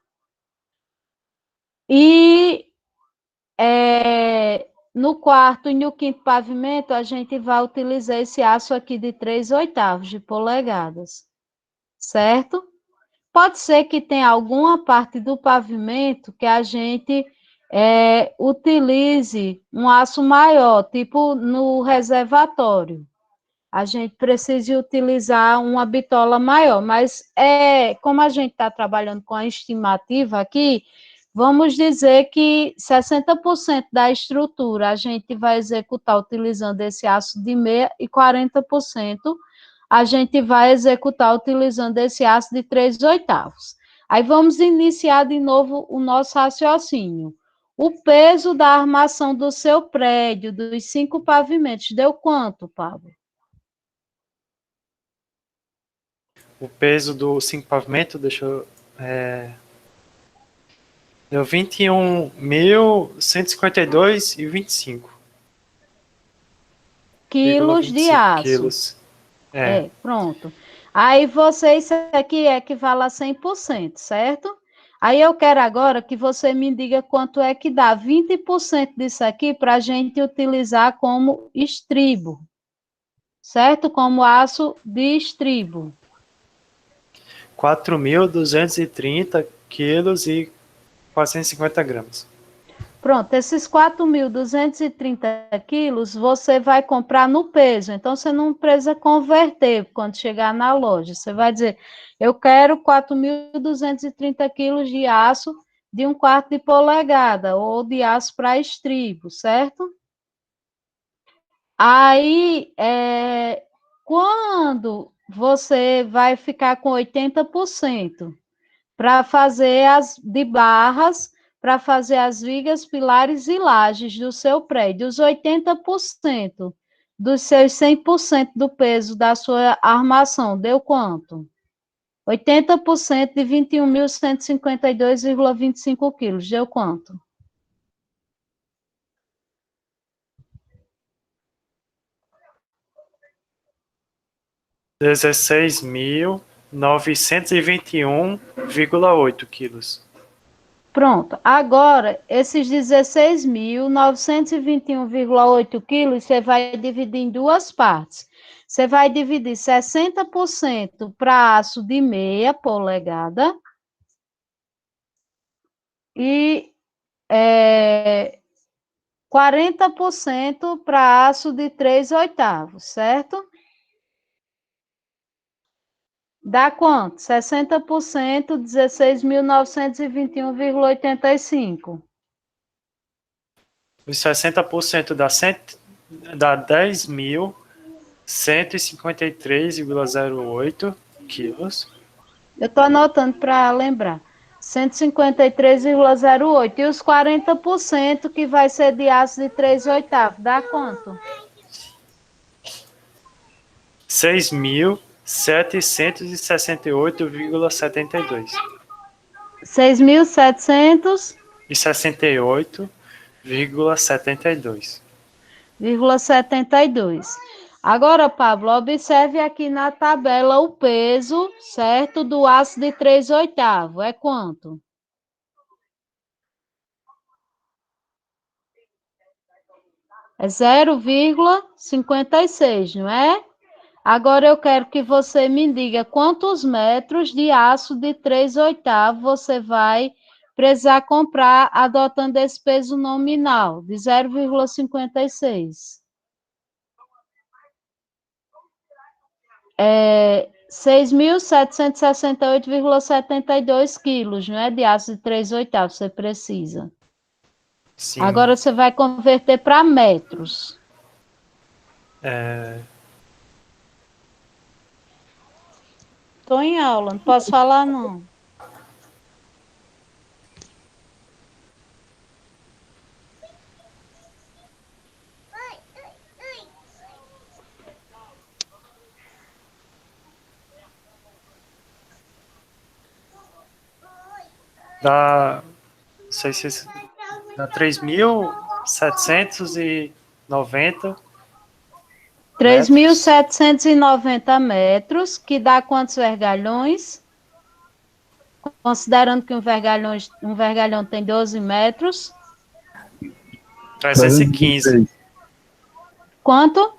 E no quarto e no quinto pavimento, a gente vai utilizar esse aço aqui de 3/8 de polegadas, certo? Pode ser que tenha alguma parte do pavimento que a gente utilize um aço maior, tipo no reservatório. A gente precisa utilizar uma bitola maior, mas como a gente está trabalhando com a estimativa aqui, vamos dizer que 60% da estrutura a gente vai executar utilizando esse aço de meia e 40% a gente vai executar utilizando esse aço de 3/8. Aí vamos iniciar de novo o nosso raciocínio. O peso da armação do seu prédio, dos 5 pavimentos, deu quanto, Pablo? O peso do 5 pavimento, deixa eu... deu 21.152,25. Quilos de 25 aço. quilos. Pronto. Aí isso aqui equivale a 100%, certo? Aí eu quero agora que você me diga quanto é que dá 20% disso aqui para a gente utilizar como estribo, certo? Como aço de estribo. 4.230 quilos e 450 gramas. Pronto, esses 4.230 quilos você vai comprar no peso, então você não precisa converter quando chegar na loja. Você vai dizer, eu quero 4.230 quilos de aço de 1/4 de polegada ou de aço para estribo, certo? Aí, quando você vai ficar com 80% para fazer as de barras, para fazer as vigas, pilares e lajes do seu prédio. Os 80% dos seus 100% do peso da sua armação, deu quanto? 80% de 21.152,25 quilos, deu quanto? R$ 16.921,8 quilos. Pronto. Agora, esses 16.921,8 quilos, você vai dividir em duas partes. Você vai dividir 60% para aço de meia polegada e 40% para aço de 3/8, certo? Dá quanto? 60%, 16.921,85. Os 60% dá 10.153,08 quilos. Eu estou anotando para lembrar. 153,08. E os 40% que vai ser de aço de 3/8, dá quanto? 6.768,72. 6.700,72. E 68,72. Agora, Pablo, observe aqui na tabela o peso, certo, do aço de 3/8. É quanto? É 0,56, não é? Agora eu quero que você me diga quantos metros de aço de 3/8 você vai precisar comprar adotando esse peso nominal de 0,56. 6.768,72 quilos, não é? De aço de 3/8 você precisa. Sim. Agora você vai converter para metros. Estou em aula, não posso falar não. Dá, não sei se dá 3.790 metros. 3.790 metros, que dá quantos vergalhões? Considerando que um vergalhão tem 12 metros. 315. Quanto?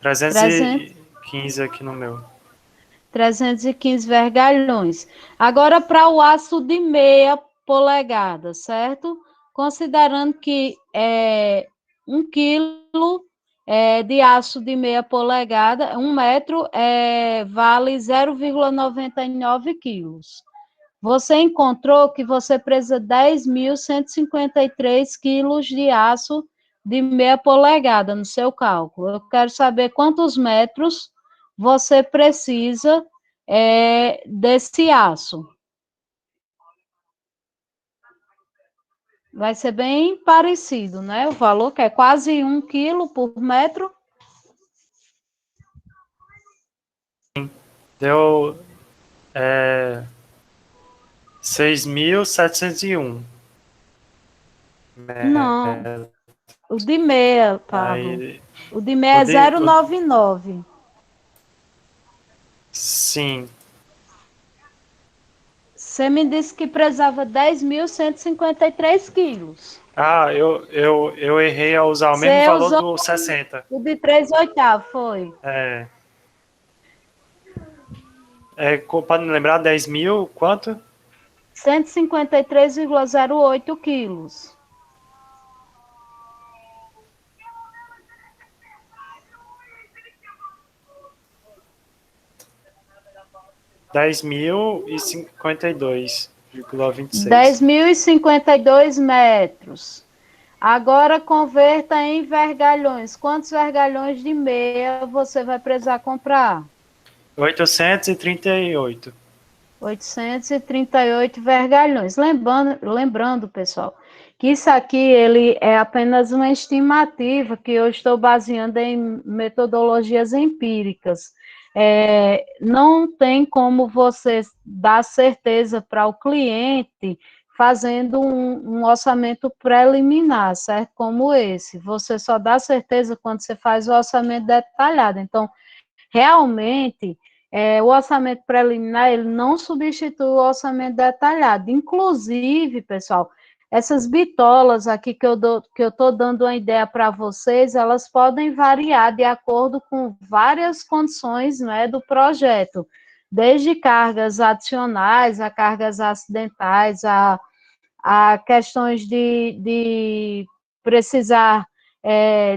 315 aqui no meu. 315 vergalhões. Agora, para o aço de meia polegada, certo? Considerando que 1 quilo de aço de meia polegada, 1 metro vale 0,99 quilos. Você encontrou que você precisa 10.153 quilos de aço de meia polegada no seu cálculo. Eu quero saber quantos metros você precisa desse aço. Vai ser bem parecido, né? O valor que é quase 1 quilo por metro. Deu 6.701. Não, o de meia, Pablo. Aí, O de meia é o de, 0,99. sim. Você me disse que precisava 10.153 quilos. Ah, eu errei ao usar o mesmo Você valor usou do 60. o de 3/8, foi? É, pode me lembrar, 10 mil, quanto? 153,08 quilos. 10.052,26. 10.052 metros. Agora converta em vergalhões. Quantos vergalhões de meia você vai precisar comprar? 838. 838 vergalhões. Lembrando, pessoal, que isso aqui ele é apenas uma estimativa que eu estou baseando em metodologias empíricas. Não tem como você dar certeza para o cliente fazendo um orçamento preliminar, certo? Como esse. Você só dá certeza quando você faz o orçamento detalhado. Então, realmente, o orçamento preliminar, ele não substitui o orçamento detalhado. Inclusive, pessoal, essas bitolas aqui que eu estou dando uma ideia para vocês, elas podem variar de acordo com várias condições, né, do projeto, desde cargas adicionais, a cargas acidentais, a questões de precisar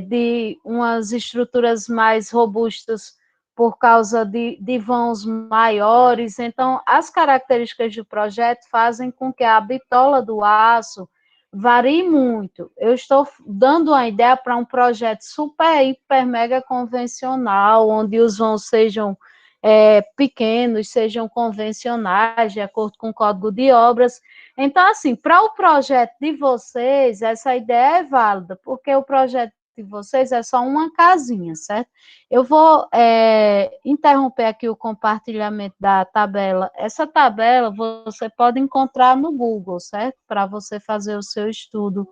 de umas estruturas mais robustas por causa de vãos maiores. Então, as características do projeto fazem com que a bitola do aço varie muito. Eu estou dando uma ideia para um projeto super, hiper, mega convencional, onde os vãos sejam pequenos, sejam convencionais, de acordo com o Código de Obras. Então, assim, para o projeto de vocês, essa ideia é válida, porque o projeto de vocês é só uma casinha, certo? Eu vou interromper aqui o compartilhamento da tabela. Essa tabela você pode encontrar no Google, certo? Para você fazer o seu estudo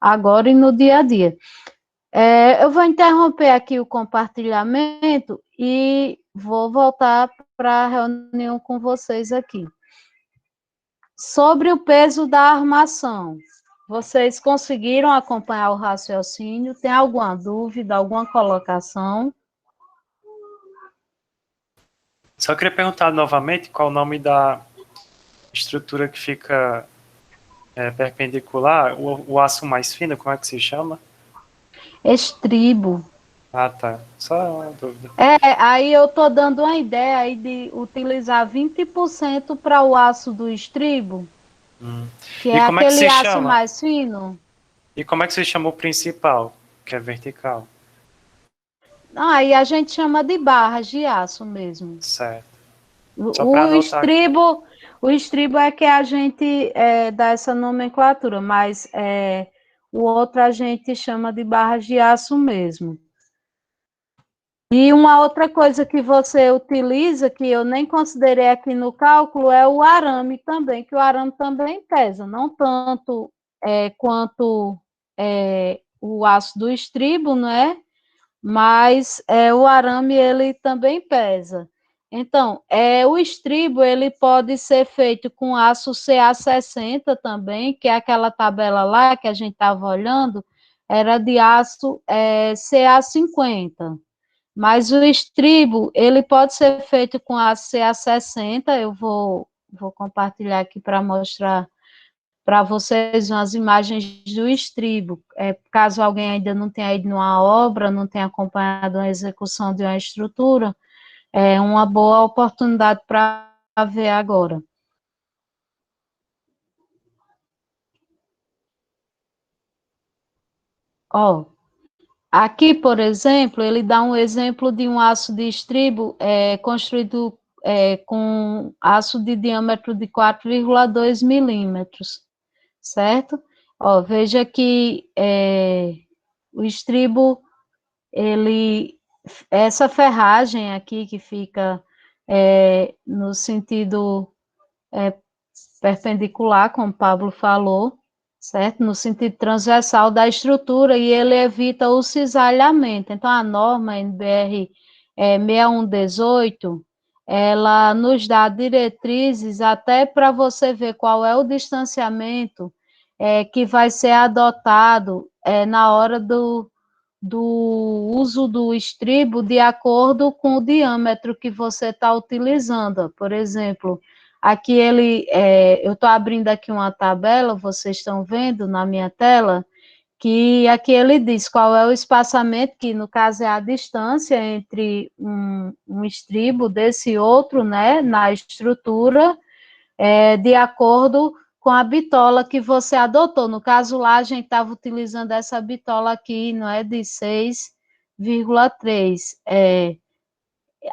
agora e no dia a dia. Eu vou interromper aqui o compartilhamento e vou voltar para a reunião com vocês aqui. Sobre o peso da armação, vocês conseguiram acompanhar o raciocínio? Tem alguma dúvida, alguma colocação? Só queria perguntar novamente qual o nome da estrutura que fica perpendicular, o aço mais fino, como é que se chama? Estribo. Ah, tá. Só uma dúvida. Aí eu estou dando uma ideia aí de utilizar 20% para o aço do estribo, que E é como é que aquele se aço chama? mais fino. E como é que se chama o principal, que é vertical? Aí a gente chama de barras de aço mesmo. Certo. Só para O anotar aqui. estribo, o estribo é que a gente dá essa nomenclatura, mas o outro a gente chama de barras de aço mesmo. E uma outra coisa que você utiliza, que eu nem considerei aqui no cálculo, é o arame também, que o arame também pesa, não tanto quanto o aço do estribo, né? Mas o arame ele também pesa. Então, o estribo ele pode ser feito com aço CA60 também, que é aquela tabela lá que a gente estava olhando, era de aço CA50. Mas o estribo, ele pode ser feito com aço CA60, eu vou compartilhar aqui para mostrar para vocês umas imagens do estribo. Caso alguém ainda não tenha ido numa obra, não tenha acompanhado a execução de uma estrutura, é uma boa oportunidade para ver agora. Ó, aqui, por exemplo, ele dá um exemplo de um aço de estribo construído com aço de diâmetro de 4,2 milímetros, certo? Ó, veja que o estribo, essa ferragem aqui que fica no sentido perpendicular, como o Pablo falou, certo? No sentido transversal da estrutura, e ele evita o cisalhamento. Então, a norma NBR 6118, ela nos dá diretrizes até para você ver qual é o distanciamento que vai ser adotado na hora do uso do estribo de acordo com o diâmetro que você está utilizando. Por exemplo, aqui eu estou abrindo aqui uma tabela, vocês estão vendo na minha tela, que aqui ele diz qual é o espaçamento, que no caso é a distância entre um estribo desse outro, né, na estrutura, de acordo com a bitola que você adotou. No caso lá, a gente estava utilizando essa bitola aqui, não é, de 6,3.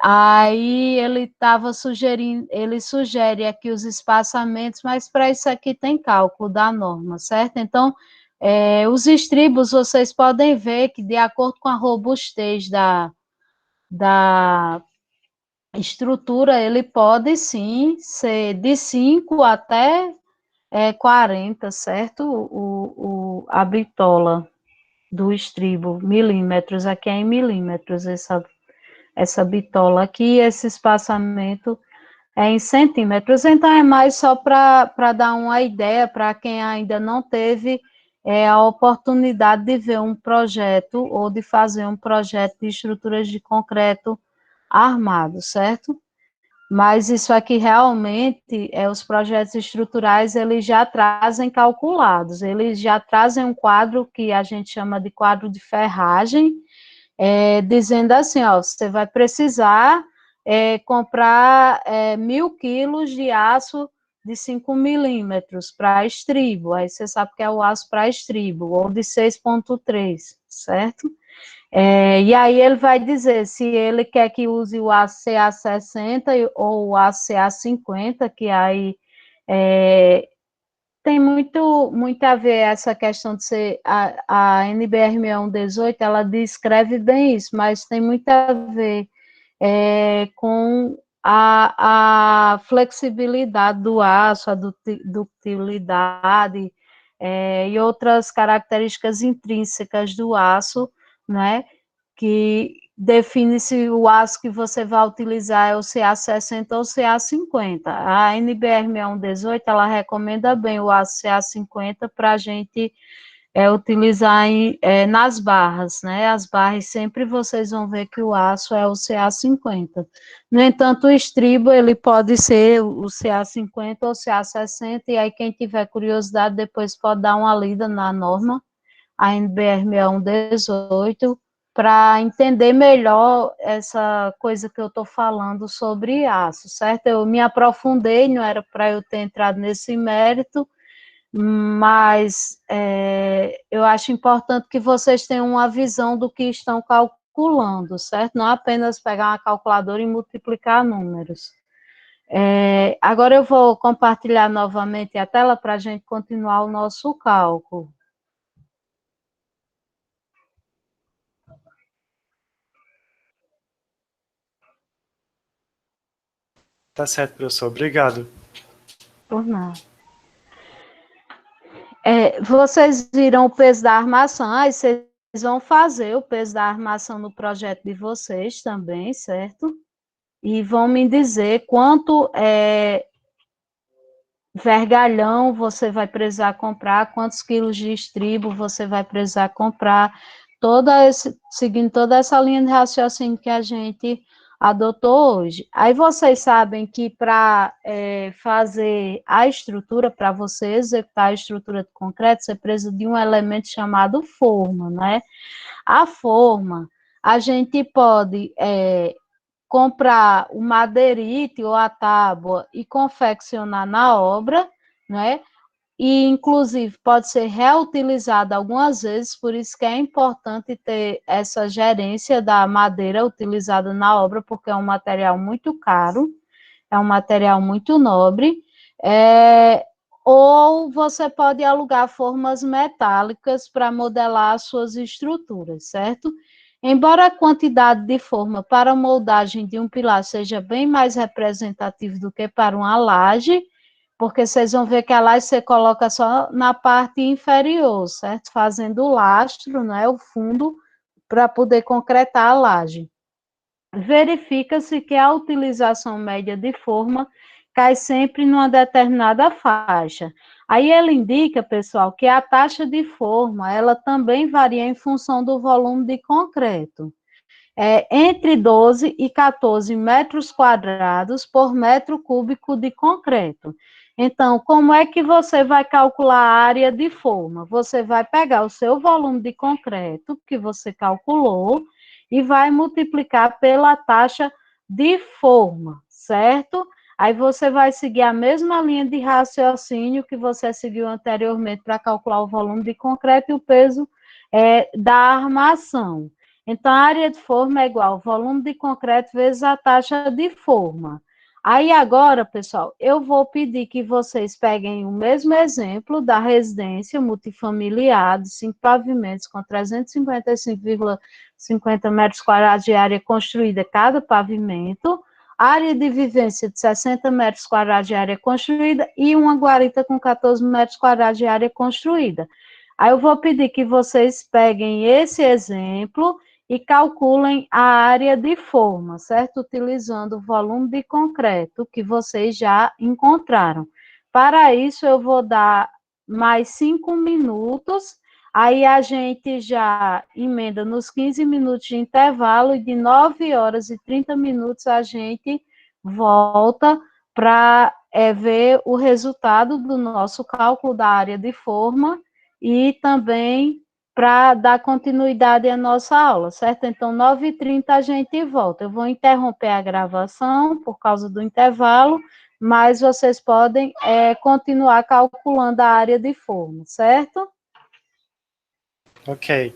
Aí ele estava sugerindo, ele sugere aqui os espaçamentos, mas para isso aqui tem cálculo da norma, certo? Então, os estribos, vocês podem ver que, de acordo com a robustez da estrutura, ele pode sim ser de 5 até 40, certo? A bitola do estribo, milímetros, aqui é em milímetros essa bitola aqui, esse espaçamento é em centímetros, então é mais só para dar uma ideia para quem ainda não teve a oportunidade de ver um projeto ou de fazer um projeto de estruturas de concreto armado, certo? Mas isso aqui realmente, os projetos estruturais, eles já trazem calculados, eles já trazem um quadro que a gente chama de quadro de ferragem, dizendo assim, ó, você vai precisar comprar 1.000 quilos de aço de 5 milímetros para estribo, aí você sabe que é o aço para estribo, ou de 6,3, certo? E aí ele vai dizer se ele quer que use o ACA60 ou o ACA50, que aí tem muito a ver essa questão de ser a NBR 6118, ela descreve bem isso, mas tem muito a ver com a flexibilidade do aço, a ductilidade e outras características intrínsecas do aço, né, que define se o aço que você vai utilizar é o CA60 ou o CA50. A NBR 6118, ela recomenda bem o aço CA50 para a gente utilizar nas barras, né? As barras sempre vocês vão ver que o aço é o CA50. No entanto, o estribo, ele pode ser o CA50 ou o CA60, e aí quem tiver curiosidade depois pode dar uma lida na norma, a NBR 6118, para entender melhor essa coisa que eu estou falando sobre aço, certo? Eu me aprofundei, não era para eu ter entrado nesse mérito, mas eu acho importante que vocês tenham uma visão do que estão calculando, certo? Não apenas pegar uma calculadora e multiplicar números. Agora eu vou compartilhar novamente a tela para a gente continuar o nosso cálculo. Tá certo, professor. Obrigado. Por nada. Vocês viram o peso da armação, aí vocês vão fazer o peso da armação no projeto de vocês também, certo? E vão me dizer quanto vergalhão você vai precisar comprar, quantos quilos de estribo você vai precisar comprar, seguindo toda essa linha de raciocínio que a gente adotou hoje. Aí vocês sabem que para fazer a estrutura, para você executar a estrutura de concreto, você precisa de um elemento chamado forma, né? A forma, a gente pode comprar o madeirite ou a tábua e confeccionar na obra, né? E, inclusive, pode ser reutilizado algumas vezes, por isso que é importante ter essa gerência da madeira utilizada na obra, porque é um material muito caro, é um material muito nobre, ou você pode alugar formas metálicas para modelar as suas estruturas, certo? Embora a quantidade de forma para a moldagem de um pilar seja bem mais representativa do que para uma laje, porque vocês vão ver que a laje você coloca só na parte inferior, certo? Fazendo o lastro, né, o fundo, para poder concretar a laje. verifica-se que a utilização média de forma cai sempre numa determinada faixa. Aí ele indica, pessoal, que a taxa de forma, ela também varia em função do volume de concreto. Entre 12 e 14 metros quadrados por metro cúbico de concreto. Então, como é que você vai calcular a área de forma? Você vai pegar o seu volume de concreto que você calculou e vai multiplicar pela taxa de forma, certo? Aí você vai seguir a mesma linha de raciocínio que você seguiu anteriormente para calcular o volume de concreto e o peso da armação. Então, a área de forma é igual ao volume de concreto vezes a taxa de forma. Aí agora, pessoal, eu vou pedir que vocês peguem o mesmo exemplo da residência multifamiliar de 5 pavimentos com 355,50 metros quadrados de área construída cada pavimento, área de vivência de 60 metros quadrados de área construída e uma guarita com 14 metros quadrados de área construída. Aí eu vou pedir que vocês peguem esse exemplo e calculem a área de forma, certo? Utilizando o volume de concreto que vocês já encontraram. Para isso, eu vou dar mais 5 minutos, aí a gente já emenda nos 15 minutos de intervalo e de 9 horas e 30 minutos a gente volta para ver o resultado do nosso cálculo da área de forma e também para dar continuidade à nossa aula, certo? Então, 9h30 a gente volta. Eu vou interromper a gravação por causa do intervalo, mas vocês podem continuar calculando a área de forma, certo? Ok.